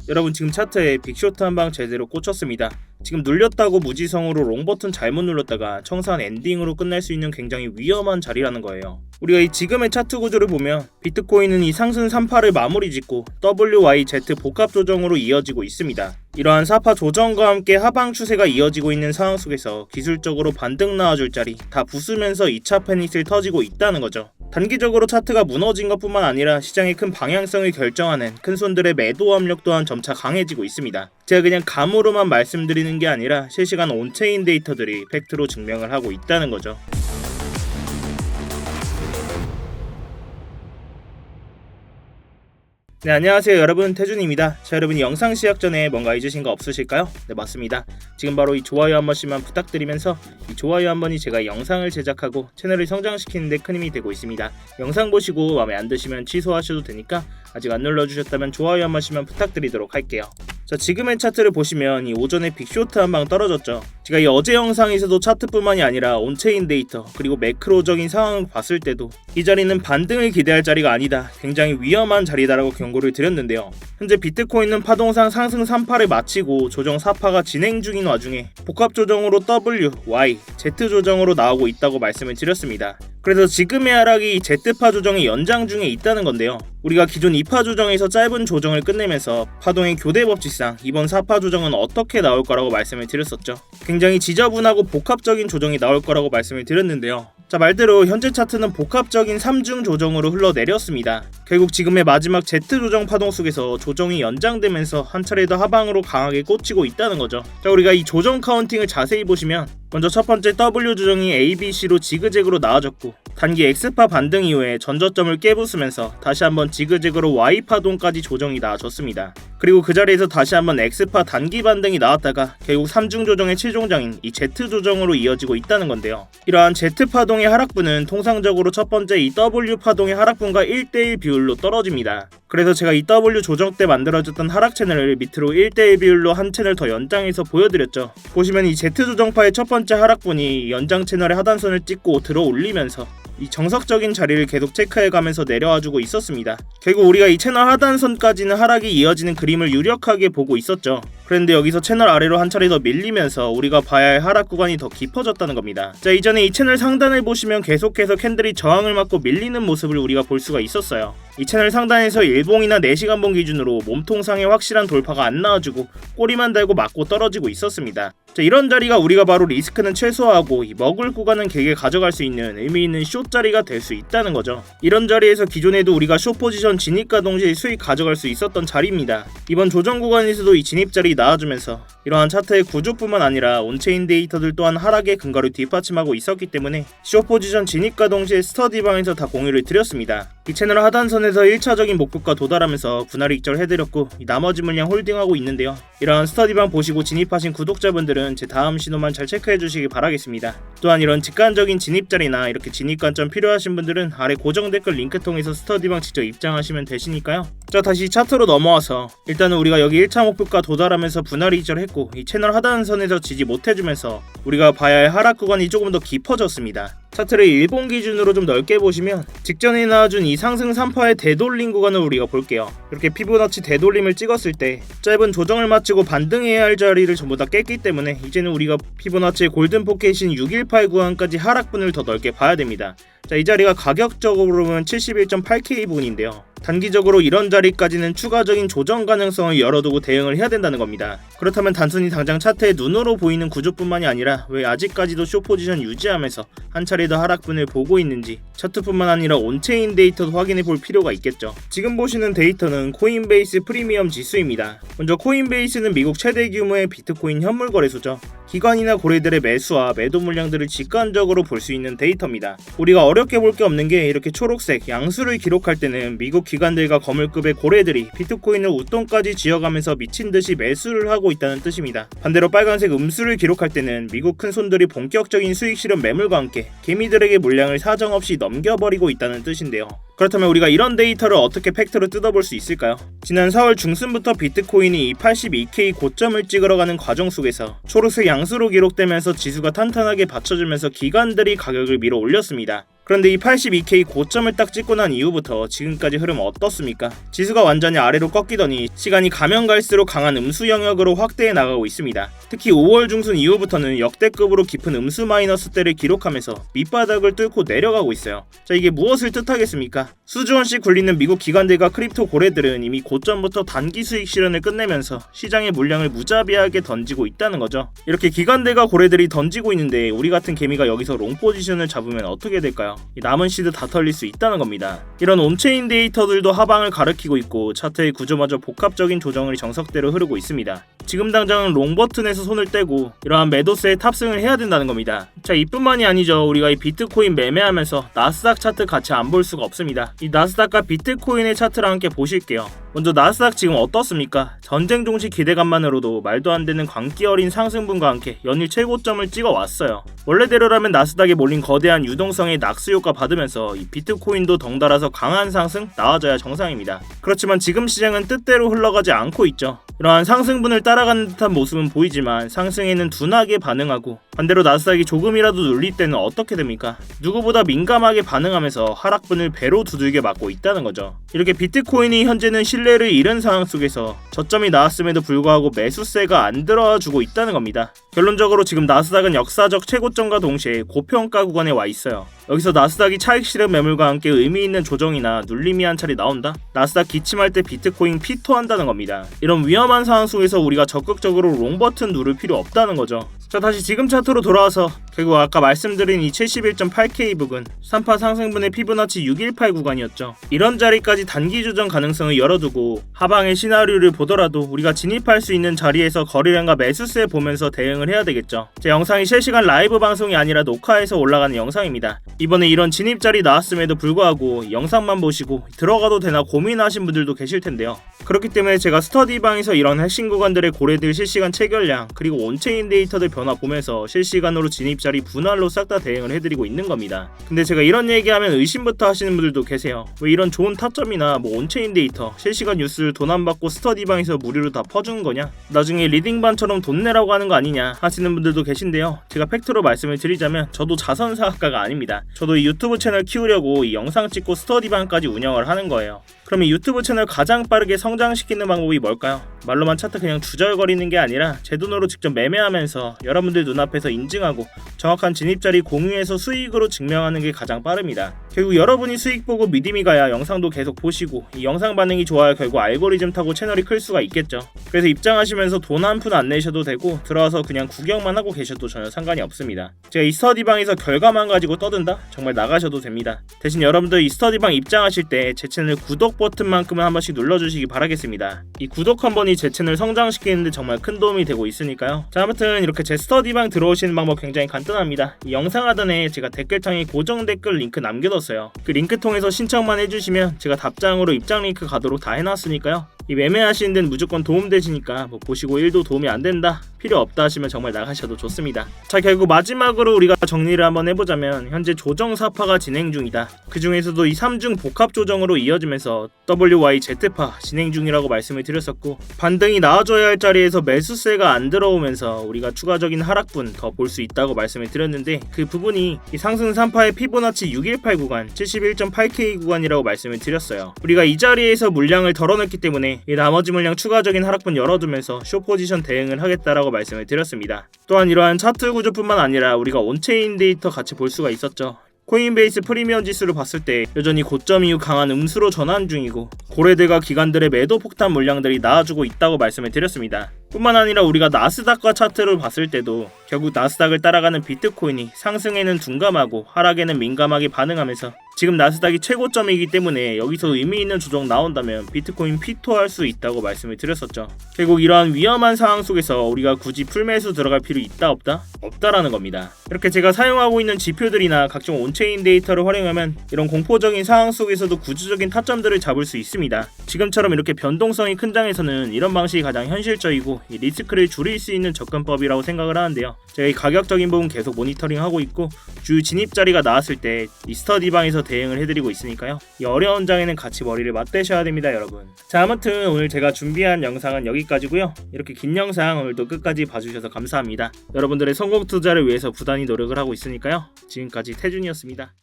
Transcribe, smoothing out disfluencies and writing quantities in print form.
여러분 지금 차트에 빅쇼트 한 방 제대로 꽂혔습니다. 지금 눌렸다고 무지성으로 롱버튼 잘못 눌렀다가 청산 엔딩으로 끝날 수 있는 굉장히 위험한 자리라는 거예요. 우리가 이 지금의 차트 구조를 보면 비트코인은 이 상승 3파를 마무리 짓고 WYZ 복합 조정으로 이어지고 있습니다. 이러한 4파 조정과 함께 하방 추세가 이어지고 있는 상황 속에서 기술적으로 반등 나와줄 자리 다 부수면서 2차 패닉을 터지고 있다는 거죠. 단기적으로 차트가 무너진 것뿐만 아니라 시장의 큰 방향성을 결정하는 큰손들의 매도 압력 또한 점차 강해지고 있습니다. 제가 그냥 감으로만 말씀드리는 게 아니라 실시간 온체인 데이터들이 팩트로 증명을 하고 있다는 거죠. 네, 안녕하세요 여러분, 태준입니다. 자, 여러분이 영상 시작 전에 뭔가 잊으신 거 없으실까요? 네, 맞습니다. 지금 바로 이 좋아요 한 번씩만 부탁드리면서 이 좋아요 한 번이 제가 영상을 제작하고 채널을 성장시키는 데 큰 힘이 되고 있습니다. 영상 보시고 마음에 안 드시면 취소하셔도 되니까 아직 안 눌러주셨다면 좋아요 한 번씩만 부탁드리도록 할게요. 자, 지금의 차트를 보시면 이 오전에 빅쇼트 한 방 떨어졌죠. 제가 이 어제 영상에서도 차트뿐만이 아니라 온체인 데이터 그리고 매크로적인 상황을 봤을 때도 이 자리는 반등을 기대할 자리가 아니다, 굉장히 위험한 자리다라고 경고를 드렸는데요. 현재 비트코인은 파동상 상승 3파를 마치고 조정 4파가 진행 중인 와중에 복합 조정으로 W, Y, Z 조정으로 나오고 있다고 말씀을 드렸습니다. 그래서 지금의 하락이 Z파 조정의 연장 중에 있다는 건데요. 우리가 기존 2파 조정에서 짧은 조정을 끝내면서 파동의 교대 법칙상 이번 4파 조정은 어떻게 나올 거라고 말씀을 드렸었죠. 굉장히 지저분하고 복합적인 조정이 나올 거라고 말씀을 드렸는데요. 자, 말대로 현재 차트는 복합적인 3중 조정으로 흘러내렸습니다. 결국 지금의 마지막 Z 조정 파동 속에서 조정이 연장되면서 한 차례 더 하방으로 강하게 꽂히고 있다는 거죠. 자, 우리가 이 조정 카운팅을 자세히 보시면 먼저 첫 번째 W 조정이 ABC로 지그재그로 나와졌고 단기 X파 반등 이후에 전저점을 깨부수면서 다시 한번 지그재그로 Y파동까지 조정이 나와줬습니다. 그리고 그 자리에서 다시 한번 X파 단기 반등이 나왔다가 결국 3중 조정의 최종장인 이 Z 조정으로 이어지고 있다는 건데요. 이러한 Z파동의 하락분은 통상적으로 첫 번째 이 W파동의 하락분과 1대1 비율로 떨어집니다. 그래서 제가 이 W 조정 때 만들어졌던 하락 채널을 밑으로 1대1 비율로 한 채널 더 연장해서 보여드렸죠. 보시면 이 Z 조정파의 첫 번째 하락분이 연장 채널의 하단선을 찍고 들어 올리면서 이 정석적인 자리를 계속 체크해가면서 내려와주고 있었습니다. 결국 우리가 이 채널 하단선까지는 하락이 이어지는 그림을 유력하게 보고 있었죠. 그런데 여기서 채널 아래로 한 차례 더 밀리면서 우리가 봐야 할 하락 구간이 더 깊어졌다는 겁니다. 자, 이전에 이 채널 상단을 보시면 계속해서 캔들이 저항을 맞고 밀리는 모습을 우리가 볼 수가 있었어요. 이 채널 상단에서 일봉이나 4시간봉 기준으로 몸통상에 확실한 돌파가 안 나와주고 꼬리만 달고 맞고 떨어지고 있었습니다. 자, 이런 자리가 우리가 바로 리스크는 최소화하고 이 먹을 구간은 길게 가져갈 수 있는 의미 있는 숏 자리가 될 수 있다는 거죠. 이런 자리에서 기존에도 우리가 숏 포지션 진입과 동시에 수익 가져갈 수 있었던 자리입니다. 이번 조정 구간에서도 이 진입 자리 나와주면서 이러한 차트의 구조뿐만 아니라 온체인 데이터들 또한 하락의 근거를 뒷받침하고 있었기 때문에 숏 포지션 진입과 동시에 스터디방에서 다 공유를 드렸습니다. 이 채널 하단선에서 1차적인 목표가 도달하면서 분할 익절 해드렸고 나머지 물량 홀딩하고 있는데요. 이러한 스터디방 보시고 진입하신 구독자분들은 제 다음 신호만 잘 체크해 주시기 바라겠습니다. 또한 이런 직관적인 진입자리나 이렇게 진입 관점 필요하신 분들은 아래 고정 댓글 링크 통해서 스터디방 직접 입장하시면 되시니까요. 자, 다시 차트로 넘어와서 일단은 우리가 여기 1차 목표가 도달하면서 분할 익절했고 이 채널 하단선에서 지지 못해주면서 우리가 봐야 할 하락 구간이 조금 더 깊어졌습니다. 차트를 일본 기준으로 좀 넓게 보시면 직전에 나와준 이 상승 3파의 되돌림 구간을 우리가 볼게요. 이렇게 피보나치 되돌림을 찍었을 때 짧은 조정을 마치고 반등해야 할 자리를 전부 다 깼기 때문에 이제는 우리가 피보나치의 골든 포켓인 618 구간까지 하락분을 더 넓게 봐야 됩니다. 자, 이 자리가 가격적으로 보면 71.8K 부분인데요. 단기적으로 이런 자리까지는 추가적인 조정 가능성을 열어두고 대응을 해야 된다는 겁니다. 그렇다면 단순히 당장 차트에 눈으로 보이는 구조뿐만이 아니라 왜 아직까지도 숏 포지션 유지하면서 한 차례 더 하락분을 보고 있는지 차트뿐만 아니라 온체인 데이터도 확인해 볼 필요가 있겠죠. 지금 보시는 데이터는 코인베이스 프리미엄 지수입니다. 먼저 코인베이스는 미국 최대 규모의 비트코인 현물 거래소죠. 기관이나 고래들의 매수와 매도 물량들을 직관적으로 볼 수 있는 데이터입니다. 우리가 어렵게 볼 게 없는 게 이렇게 초록색 양수를 기록할 때는 미국 기관들과 거물급의 고래들이 비트코인을 웃돈까지 쥐어가면서 미친듯이 매수를 하고 있다는 뜻입니다. 반대로 빨간색 음수를 기록할 때는 미국 큰손들이 본격적인 수익 실현 매물과 함께 개미들에게 물량을 사정없이 넘겨버리고 있다는 뜻인데요. 그렇다면 우리가 이런 데이터를 어떻게 팩트로 뜯어볼 수 있을까요? 지난 4월 중순부터 비트코인이 82K 고점을 찍으러가는 과정 속에서 초록색 양수로 기록되면서 지수가 탄탄하게 받쳐주면서 기관들이 가격을 밀어 올렸습니다. 그런데 이 82K 고점을 딱 찍고 난 이후부터 지금까지 흐름 어떻습니까? 지수가 완전히 아래로 꺾이더니 시간이 가면 갈수록 강한 음수 영역으로 확대해 나가고 있습니다. 특히 5월 중순 이후부터는 역대급으로 깊은 음수 마이너스대를 기록하면서 밑바닥을 뚫고 내려가고 있어요. 자, 이게 무엇을 뜻하겠습니까? 수조원씩 굴리는 미국 기관들과 크립토 고래들은 이미 고점부터 단기 수익 실현을 끝내면서 시장의 물량을 무자비하게 던지고 있다는 거죠. 이렇게 기관들과 고래들이 던지고 있는데 우리 같은 개미가 여기서 롱 포지션을 잡으면 어떻게 될까요? 이 남은 시드 다 털릴 수 있다는 겁니다. 이런 온체인 데이터들도 하방을 가리키고 있고 차트의 구조마저 복합적인 조정을 정석대로 흐르고 있습니다. 지금 당장은 롱 버튼에서 손을 떼고 이러한 매도세에 탑승을 해야 된다는 겁니다. 자, 이뿐만이 아니죠. 우리가 이 비트코인 매매하면서 나스닥 차트 같이 안 볼 수가 없습니다. 이 나스닥과 비트코인의 차트를 함께 보실게요. 먼저 나스닥 지금 어떻습니까? 전쟁 종식 기대감만으로도 말도 안 되는 광기 어린 상승분과 함께 연일 최고점을 찍어왔어요. 원래대로라면 나스닥에 몰린 거대한 유동성의 낙수 효과 받으면서 이 비트코인도 덩달아서 강한 상승 나와줘야 정상입니다. 그렇지만 지금 시장은 뜻대로 흘러가지 않고 있죠. 이러한 상승분을 따라가는 듯한 모습은 보이지만 상승에는 둔하게 반응하고 반대로 나스닥이 조금이라도 눌릴 때는 어떻게 됩니까? 누구보다 민감하게 반응하면서 하락분을 배로 두들겨 맞고 있다는 거죠. 이렇게 비트코인이 현재는 신뢰를 잃은 상황 속에서 저점이 나왔음에도 불구하고 매수세가 안 들어와주고 있다는 겁니다. 결론적으로 지금 나스닥은 역사적 최고점과 동시에 고평가 구간에 와 있어요. 여기서 나스닥이 차익 실현 매물과 함께 의미 있는 조정이나 눌림이 한 차례 나온다? 나스닥 기침할 때 비트코인 피토한다는 겁니다. 이런 위험한 상황 속에서 우리가 적극적으로 롱 버튼 누를 필요 없다는 거죠. 자, 다시 지금 차트로 돌아와서 결국 아까 말씀드린 이 71.8K 부근 3파 상승분의 피보나치 618 구간이었죠. 이런 자리까지 단기 조정 가능성을 열어두고 하방의 시나리오를 보더라도 우리가 진입할 수 있는 자리에서 거래량과 매수세 보면서 대응을 해야 되겠죠. 제 영상이 실시간 라이브 방송이 아니라 녹화해서 올라가는 영상입니다. 이번에 이런 진입 자리 나왔음에도 불구하고 영상만 보시고 들어가도 되나 고민하신 분들도 계실 텐데요. 그렇기 때문에 제가 스터디방에서 이런 핵심 구간들의 고래들 실시간 체결량 그리고 온체인 데이터들 변화 보면서 실시간으로 진입 자리 분할로 싹 다 대응을 해드리고 있는 겁니다. 근데 제가 이런 얘기하면 의심부터 하시는 분들도 계세요. 왜 이런 좋은 타점이나 온체인 데이터 실시간 뉴스를 돈 안 받고 스터디방에서 무료로 다 퍼주는 거냐? 나중에 리딩반처럼 돈 내라고 하는 거 아니냐 하시는 분들도 계신데요. 제가 팩트로 말씀을 드리자면 저도 자선사학과가 아닙니다. 저도 이 유튜브 채널 키우려고 이 영상 찍고 스터디방까지 운영을 하는 거예요. 그러면 유튜브 채널 가장 빠르게 성장시키는 방법이 뭘까요? 말로만 차트 그냥 주절거리는 게 아니라 제 돈으로 직접 매매하면서 여러분들 눈앞에서 인증하고 정확한 진입자리 공유해서 수익으로 증명하는 게 가장 빠릅니다. 결국 여러분이 수익 보고 믿음이 가야 영상도 계속 보시고 이 영상 반응이 좋아야 결국 알고리즘 타고 채널이 클 수가 있겠죠. 그래서 입장하시면서 돈 한 푼 안 내셔도 되고 들어와서 그냥 구경만 하고 계셔도 전혀 상관이 없습니다. 제가 이 스터디방에서 결과만 가지고 떠든다? 정말 나가셔도 됩니다. 대신 여러분들 이 스터디방 입장하실 때 제 채널 구독 버튼만큼은 한 번씩 눌러주시기 바라겠습니다. 이 구독 한 번이 제 채널 성장시키는데 정말 큰 도움이 되고 있으니까요. 자, 아무튼 이렇게 제 스터디방 들어오시는 방법 굉장히 간단합니다. 이 영상 하단에 제가 댓글창에 고정 댓글 링크 남겨뒀어요. 그 링크 통해서 신청만 해주시면 제가 답장으로 입장 링크 가도록 다 해놨으니까요. 이 매매하시는 데는 무조건 도움되시니까 보시고 1도 도움이 안 된다, 필요 없다 하시면 정말 나가셔도 좋습니다. 자, 결국 마지막으로 우리가 정리를 한번 해보자면 현재 조정 4파가 진행 중이다. 그 중에서도 이 3중 복합 조정으로 이어지면서 WYZ파 진행 중이라고 말씀을 드렸었고 반등이 나와줘야 할 자리에서 매수세가 안 들어오면서 우리가 추가적인 하락분 더 볼 수 있다고 말씀을 드렸는데 그 부분이 이 상승 3파의 피보나치 618 구간 71.8K 구간이라고 말씀을 드렸어요. 우리가 이 자리에서 물량을 덜어냈기 때문에 이 나머지 물량 추가적인 하락분 열어두면서 숏포지션 대응을 하겠다라고 말씀을 드렸습니다. 또한 이러한 차트 구조뿐만 아니라 우리가 온체인 데이터 같이 볼 수가 있었죠. 코인베이스 프리미엄 지수를 봤을 때 여전히 고점 이후 강한 음수로 전환 중이고 고래들과 기관들의 매도 폭탄 물량들이 나와주고 있다고 말씀을 드렸습니다. 뿐만 아니라 우리가 나스닥과 차트를 봤을 때도 결국 나스닥을 따라가는 비트코인이 상승에는 둔감하고 하락에는 민감하게 반응하면서 지금 나스닥이 최고점이기 때문에 여기서 의미 있는 조정 나온다면 비트코인 피토할 수 있다고 말씀을 드렸었죠. 결국 이러한 위험한 상황 속에서 우리가 굳이 풀매수 들어갈 필요 있다 없다? 없다라는 겁니다. 이렇게 제가 사용하고 있는 지표들이나 각종 온체인 데이터를 활용하면 이런 공포적인 상황 속에서도 구조적인 타점들을 잡을 수 있습니다. 지금처럼 이렇게 변동성이 큰 장에서는 이런 방식이 가장 현실적이고 이 리스크를 줄일 수 있는 접근법이라고 생각을 하는데요. 제가 이 가격적인 부분 계속 모니터링하고 있고 주요 진입 자리가 나왔을 때 이 스터디방에서 대응을 해드리고 있으니까요. 이 어려운 장에는 같이 머리를 맞대셔야 됩니다, 여러분. 자, 아무튼 오늘 제가 준비한 영상은 여기까지고요. 이렇게 긴 영상 오늘도 끝까지 봐주셔서 감사합니다. 여러분들의 성공 투자를 위해서 부단히 노력을 하고 있으니까요. 지금까지 태준이었습니다.